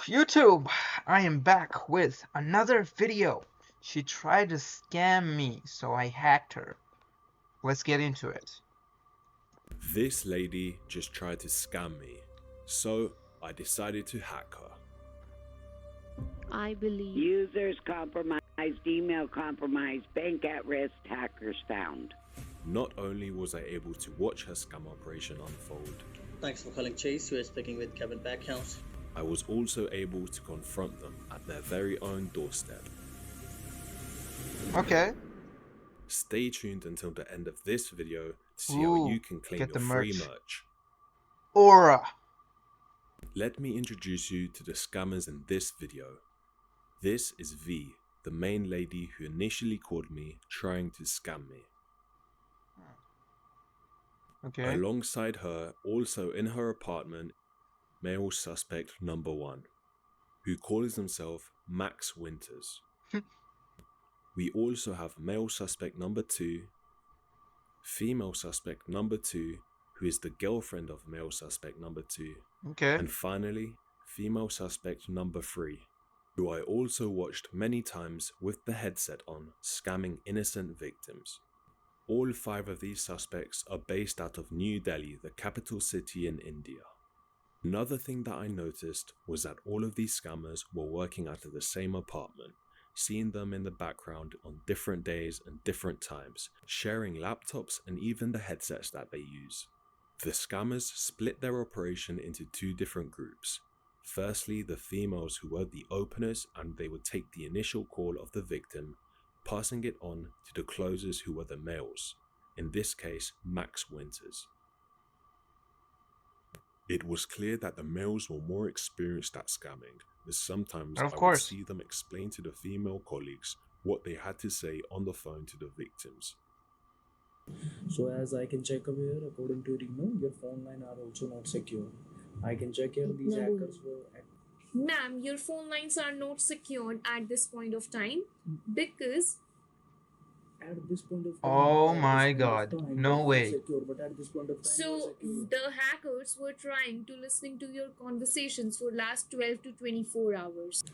YouTube, I am back with another video. She tried to scam me, so I hacked her. Let's get into it. This lady just tried to scam me, so I decided to hack her. I believe Users compromised, email compromised, bank at risk, hackers found. Not only was I able to watch her scam operation unfold, Thanks for calling Chase. You are speaking with Kevin Backhouse. I was also able to confront them at their very own doorstep. Okay. Stay tuned until the end of this video to see Ooh, how you can claim get your the free merch. merch. Aura. Let me introduce you to the scammers in this video. This is V, the main lady who initially called me trying to scam me. Okay. Alongside her, also in her apartment, male suspect number 1, who calls himself Max Winters. We also have male suspect number 2, female suspect number 2, who is the girlfriend of male suspect number 2, Okay. and finally, female suspect number 3, who I also watched many times with the headset on, scamming innocent victims. All 5 of these suspects are based out of New Delhi, the capital city in India. Another thing that I noticed was that all of these scammers were working out of the same apartment, seeing them in the background on different days and different times, sharing laptops and even the headsets that they use. The scammers split their operation into 2 different groups. Firstly, the females who were the openers, and they would take the initial call of the victim, passing it on to the closers who were the males, in this case Max Winters. It was clear that the males were more experienced at scamming, as sometimes Of I would course. see them explain to the female colleagues what they had to say on the phone to the victims. So as I can check over here, according to your email, your phone line are also not secure. I can check here these No. hackers were Ma'am, your phone lines are not secured at this point of time because at this point of time. Oh at this my point of God. time, No they are way. Secure, but at this point of time, they are so secure. the hackers were trying to listening to your conversations for last 12 to 24 hours.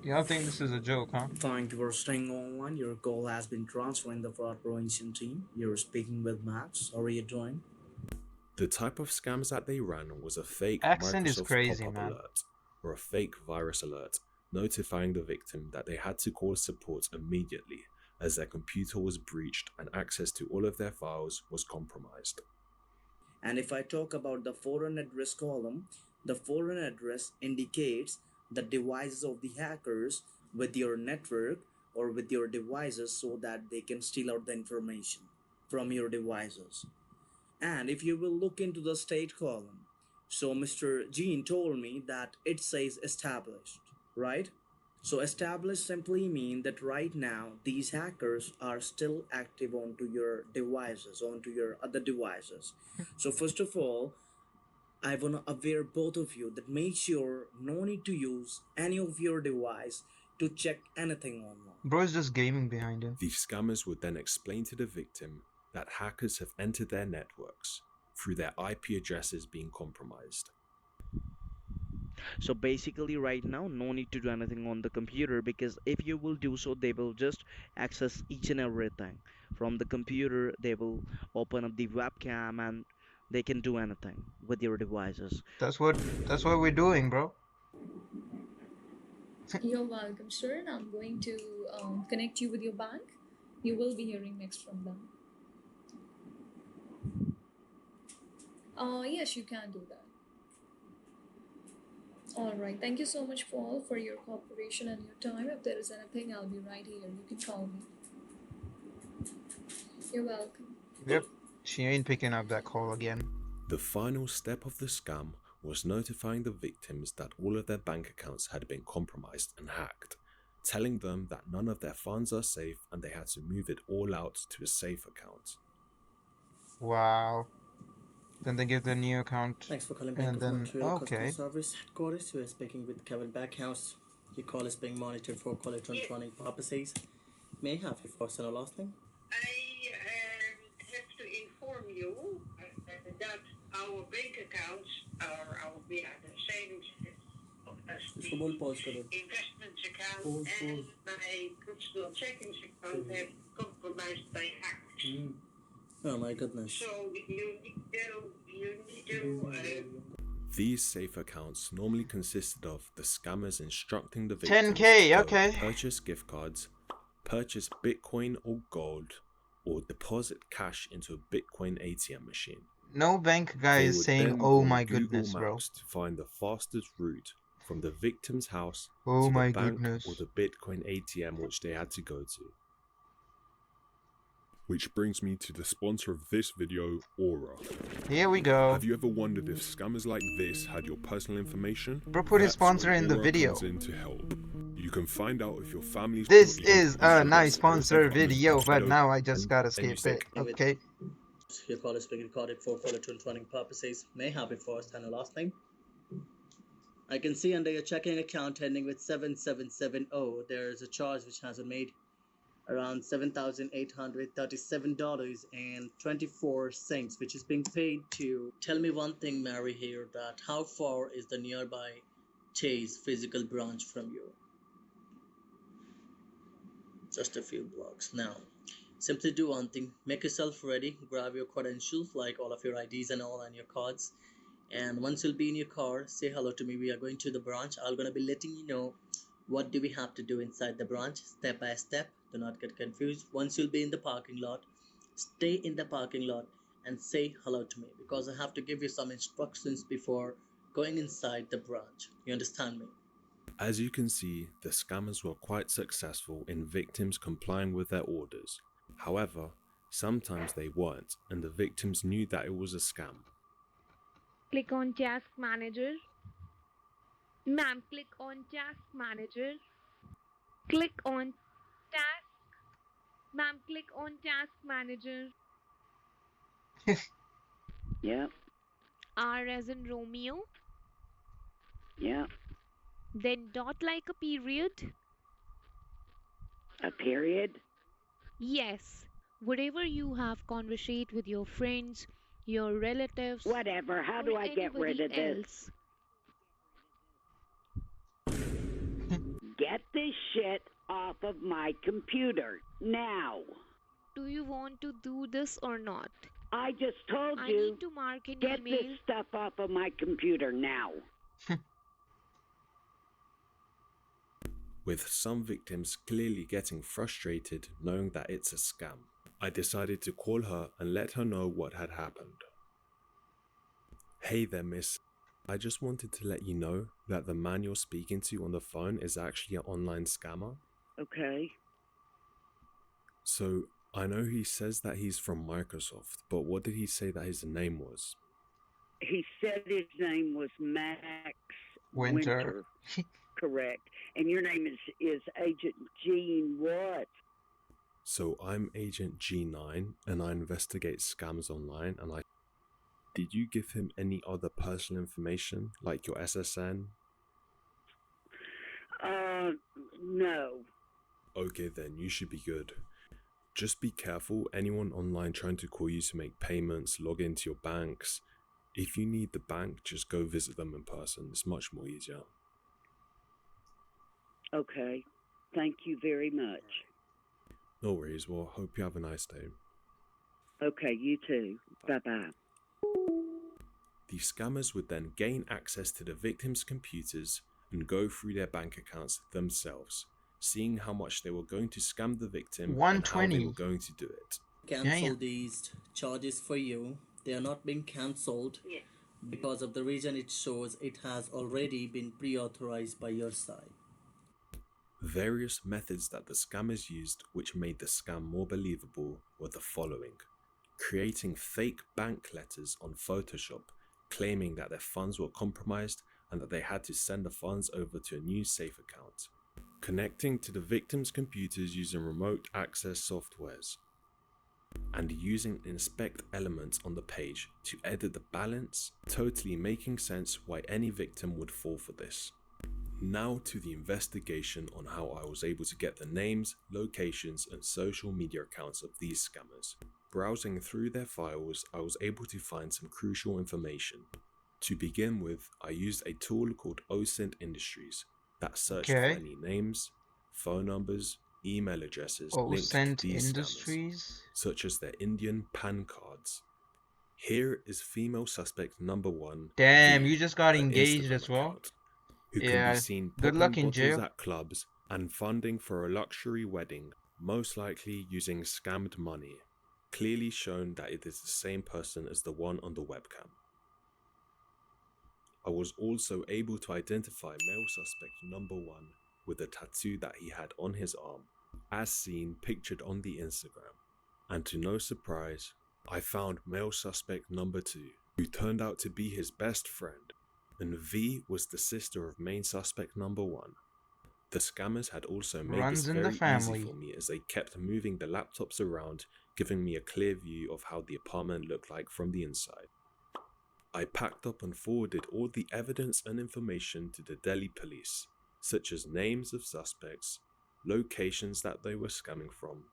Y'all think this is a joke, huh? Thank you for staying online. Your call has been transferred in the fraud prevention team. You're speaking with Max. How are you doing? The type of scams that they ran was a fake Accent is Microsoft crazy, pop-up man. alert, or a fake virus alert, notifying the victim that they had to call support immediately as their computer was breached and access to all of their files was compromised. And if I talk about the foreign address column, the foreign address indicates the devices of the hackers with your network or with your devices so that they can steal out the information from your devices. And if you will look into the state column, so Mr. Jean told me that it says established, right? So established simply mean that right now these hackers are still active onto your devices, onto your other devices. So first of all, I want to aware both of you that make sure no need to use any of your device to check anything online. Bro is just gaming behind him. The scammers would then explain to the victim that hackers have entered their networks through their IP addresses being compromised. so basically right now no need to do anything on the computer, because if you will do so they will just access each and everything from the computer. They will open up the webcam and they can do anything with your devices. That's what we're doing, bro. You're welcome, sir. And I'm going to connect you with your bank. You will be hearing next from them. Yes, you can do that. All right. Thank you so much, Paul, for your cooperation and your time. If there is anything, I'll be right here. You can call me. You're welcome. Yep. She ain't picking up that call again. The final step of the scam was notifying the victims that all of their bank accounts had been compromised and hacked, telling them that none of their funds are safe and they had to move it all out to a safe account. Wow. Then they give the new account. Thanks for calling Bank And of then, Montreal okay. Customer Service Headquarters. You are speaking with Kevin Backhouse. Your call is being monitored for electronic purposes. May I have your first and last name? I have to inform you that our उसको बोल pause करो. investment account Pause, and pause. my personal savings account have compromised by hackers. Oh my goodness. So you need to These safe accounts normally consisted of the scammers instructing the victims 10K, to go okay. purchase gift cards, purchase Bitcoin or gold, or deposit cash into a Bitcoin ATM machine. No bank guy They is would saying, then oh go my on Google goodness, bro. Maps to find the fastest route from the victim's house Oh to my the bank goodness. or the Bitcoin ATM which they had to go to. Which brings me to the sponsor of this video, Aura. Here we go. Have you ever wondered if scammers like this had your personal information? Bro, put his That's sponsor when in the Aura video. comes in to help. You can find out if your family's This put you is on a nice the sponsor best video, but video, now I just and gotta then you skip it. say, Okay. Your call is being recorded for collateral training purposes. May I have your first and your last name? I can see under your checking account ending with 7770, there is a charge which has been made around $7,837.24, which is being paid to. Tell me one thing, Mary, here, that how far is the nearby Chase physical branch from you? Just a few blocks. Now, simply do one thing. Make yourself ready. Grab your credentials, like all of your IDs and all, and your cards. And once you'll be in your car, say hello to me. We are going to the branch. I'm gonna be letting you know what do we have to do inside the branch, step by step. Do not get confused. Once you'll be in the parking lot, stay in the parking lot and say hello to me, because I have to give you some instructions before going inside the branch. You understand me? As you can see, the scammers were quite successful in victims complying with their orders. However, sometimes they weren't, and the victims knew that it was a scam. Click on Task Manager. Ma'am, click on Task Manager. Click on Task. Ma'am, click on Task Manager. Yep, R as in Romeo. yep. Then dot like a period. A period? Yes. Whatever you have conversate with your friends, your relatives, Whatever. How do or I get rid anybody of this? else. Get this shit off of my computer now. Do you want to do this or not? I just told I you, need to mark an get email. this stuff off of my computer now. With some victims clearly getting frustrated knowing that it's a scam, I decided to call her and let her know what had happened. Hey there, miss. I just wanted to let you know that the man you're speaking to on the phone is actually an online scammer. Okay. So, I know he says that he's from Microsoft, but what did he say that his name was? He said his name was Max Winter. Correct. And your name is Agent Gene what? So, I'm Agent G9 and I investigate scams online, and Did you give him any other personal information, like your SSN? No. Okay then, you should be good. Just be careful, anyone online trying to call you to make payments, log into your banks. If you need the bank, just go visit them in person, it's much more easier. Okay. Thank you very much. No worries, well, hope you have a nice day. Okay, you too. Bye-bye. The scammers would then gain access to the victims' computers and go through their bank accounts themselves, seeing how much they were going to scam the victim and how they 120. were going to do it. Cancel Yeah. these charges for you. They are not being cancelled because of the reason it shows it has already been pre-authorized by your side. Various methods that the scammers used which made the scam more believable were the following: creating fake bank letters on Photoshop, claiming that their funds were compromised and that they had to send the funds over to a new safe account, connecting to the victim's computers using remote access softwares, and using inspect elements on the page to edit the balance, totally making sense why any victim would fall for this. Now to the investigation on how I was able to get the names, locations, and social media accounts of these scammers. Browsing through their files, I was able to find some crucial information. To begin with, I used a tool called OSINT Industries, that searched for Okay. any names, phone numbers, email addresses Oh, linked to Cent these scammers, Industries. such as their Indian PAN cards. Here is female suspect number 1, Damn, V, you just got her engaged Instagram as well. account, who can be Yeah. seen Good popping luck in bottles jail. at clubs and funding for a luxury wedding, most likely using scammed money, clearly shown that it is the same person as the one on the webcam. I was also able to identify male suspect number 1 with the tattoo that he had on his arm, as seen pictured on the Instagram. And to no surprise, I found male suspect number 2, who turned out to be his best friend, and V was the sister of main suspect number 1. The scammers had also made Runs this in the very easy family. for me, as they kept moving the laptops around, giving me a clear view of how the apartment looked like from the inside. I packed up and forwarded all the evidence and information to the Delhi police, such as names of suspects, locations that they were scamming from,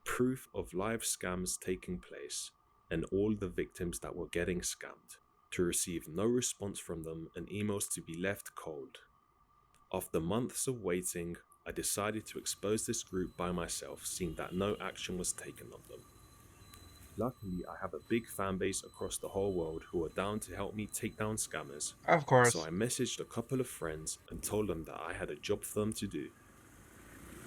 proof of live scams taking place, and all the victims that were getting scammed, to receive no response from them and emails to be left cold. After months of waiting, I decided to expose this group by myself, seeing that no action was taken on them. Luckily, I have a big fan base across the whole world who are down to help me take down scammers. Of course. So I messaged a couple of friends and told them that I had a job for them to do.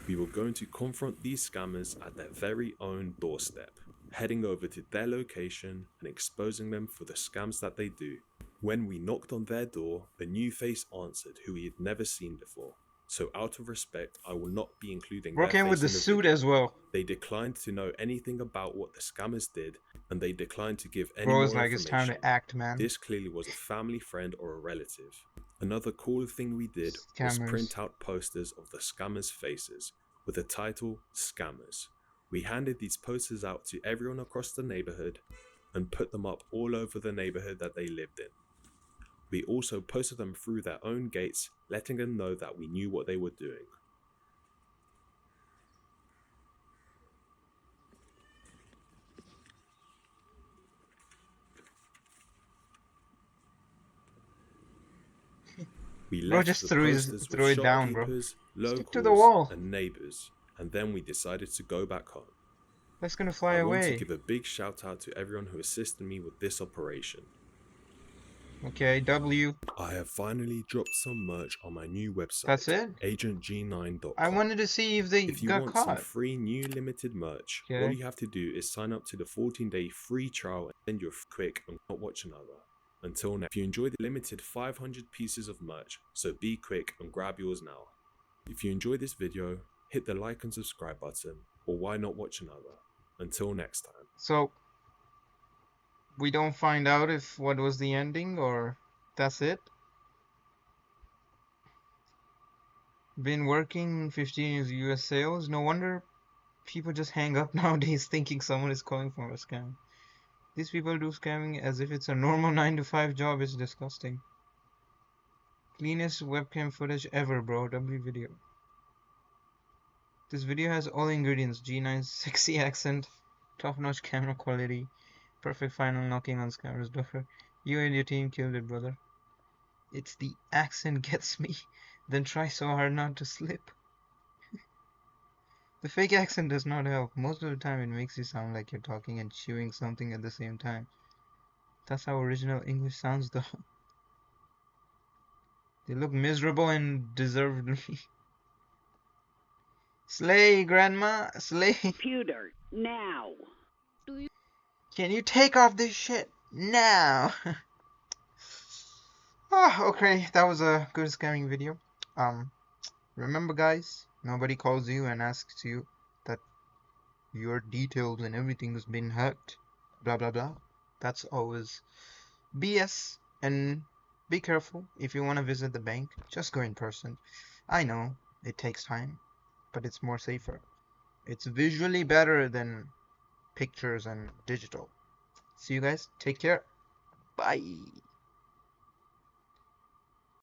We were going to confront these scammers at their very own doorstep, heading over to their location and exposing them for the scams that they do. When we knocked on their door, a new face answered who we had never seen before. So out of respect, I will not be including their Broke in face with the in the suit video. as well. They declined to know anything about what the scammers did, and they declined to give any Bro, more it's like it's time information. to act, man. This clearly was a family friend or a relative. Another cool thing we did was Scammers. print out posters of the scammers' faces with the title Scammers. We handed these posters out to everyone across the neighborhood and put them up all over the neighborhood that they lived in. We also posted them through their own gates, letting them know that we knew what they were doing. We Bro, left just the threw posters with it down, bro. shopkeepers, Stick to the locals, wall. and neighbors, and then we decided to go back home. That's gonna fly I want to away. give a big shout out to everyone who assisted me with this operation. Okay, W. I have finally dropped some merch on my new website. That's it? agentg9.com. I wanted to see if they If you got want some caught. free new limited merch, Okay. all you have to do is sign up to the 14-day free trial and then you're quick and not watch another. Until now, if you enjoy the limited 500 pieces of merch, so be quick and grab yours now. If you enjoyed this video, hit the like and subscribe button, or why not watch another? Until next time. So, we don't find out if what was the ending, or that's it? Been working 15 years US sales. No wonder people just hang up nowadays thinking someone is calling for a scam. These people do scamming as if it's a normal 9 to 5 job. It's disgusting. Cleanest webcam footage ever, bro. W video. This video has all ingredients. G9's sexy accent, top-notch camera quality, perfect final knocking on scammers door. You and your team killed it, brother. It's the accent gets me. Then try so hard not to slip. The fake accent does not help. Most of the time it makes you sound like you're talking and chewing something at the same time. That's how original English sounds though. They look miserable and deservedly. Slay, grandma, slay. Computer, now. Can you take off this shit now? Okay, that was a good scamming video. Remember guys, nobody calls you and asks you that your details and everything has been hacked. Blah blah blah. That's always BS. And be careful if you want to visit the bank. Just go in person. I know it takes time, but it's more safer. It's visually better than pictures and digital. See you guys. Take care. Bye.